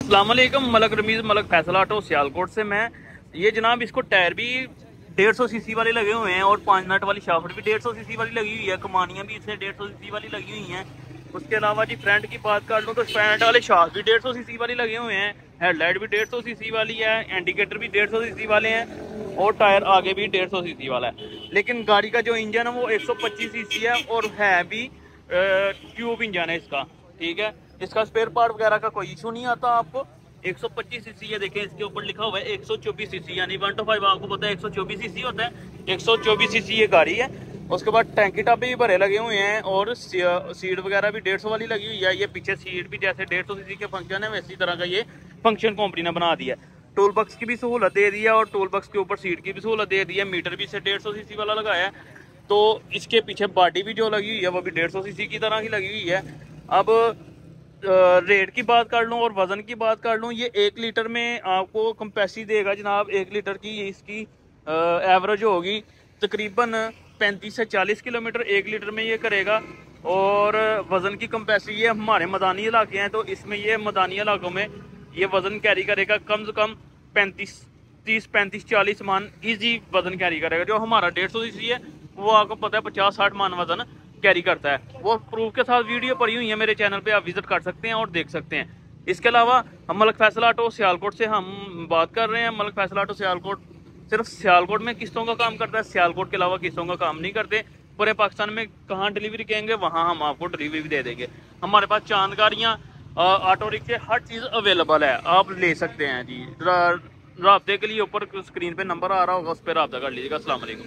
अस्सलाम वालेकुम। मलक रमीज़ मलक फैसल ऑटो सियालकोट से मैं। ये जनाब इसको टायर भी 150 सीसी वाले लगे हुए हैं और 5 नट वाली शाफ्ट भी 150 सीसी वाली लगी हुई है। कमानियाँ भी इसमें 150 सीसी वाली लगी हुई हैं। उसके अलावा जी फ्रंट की बात कर लूँ तो फ्रंट वाले शाफ्ट भी 150 सीसी वाली लगे हुए हैं। हेडलाइट भी 150 सीसी वाली है। इंडिकेटर भी 150 सीसी वाले हैं और टायर आगे भी 150 सीसी वाला है। लेकिन गाड़ी का जो इंजन है वो 125 सीसी है और है भी ट्यूब इंजन है इसका। ठीक है, इसका स्पेयर पार्ट वगैरह का कोई इशू नहीं आता आपको। 125 सीसी है, देखें इसके ऊपर लिखा हुआ है 124 सीसी, यानी 125 आपको पता है 124 सीसी होता है। 124 सीसी ये गाड़ी है। उसके बाद टैंकी टापे भी भरे लगे हुए हैं और सीट वगैरह भी 150 वाली लगी हुई है। ये पीछे सीट भी जैसे 150 सीसी के फंक्शन है वैसी तरह का ये फंक्शन कंपनी ने बना दिया है। टूल बक्स की भी सहूलत दे दी है और टूल बक्स के ऊपर सीट की भी सहूलत दे दी है। मीटर भी इसे 150 सीसी वाला लगाया है। तो इसके पीछे बॉडी भी जो लगी हुई है वो भी 150 सीसी की तरह की लगी हुई है। अब रेट की बात कर लूँ और वज़न की बात कर लूँ, ये 1 लीटर में आपको कंपेसिटी देगा जनाब। 1 लीटर की इसकी एवरेज होगी तकरीबन 35 से 40 किलोमीटर 1 लीटर में ये करेगा। और वज़न की कंपेसिटी, ये हमारे मैदानी इलाके हैं तो इसमें ये मैदानी इलाकों में ये वज़न कैरी करेगा कम से कम 30-40 मन ईजी वज़न कैरी करेगा। जो हमारा 150 सीसी है वो आपको पता है 50-60 मन वज़न कैरी करता है। वो प्रूफ के साथ वीडियो पड़ी हुई है मेरे चैनल पे, आप विजिट कर सकते हैं और देख सकते हैं। इसके अलावा हम मलक फैसल ऑटो सियालकोट से हम बात कर रहे हैं। मलक फैसल ऑटो सियालकोट सिर्फ सियालकोट में किस्तों का काम करता है, सियालकोट के अलावा किस्तों का काम नहीं करते। पूरे पाकिस्तान में कहाँ डिलीवरी कहेंगे वहाँ हम आपको डिलीवरी भी दे देंगे। हमारे पास चांद गाड़ियाँ, ऑटो रिक्शे, हर चीज़ अवेलेबल है, आप ले सकते हैं जी। राब्ते के लिए ऊपर स्क्रीन पे नंबर आ रहा होगा, उस पर राब्ता कर लीजिएगा। अस्सलाम वालेकुम।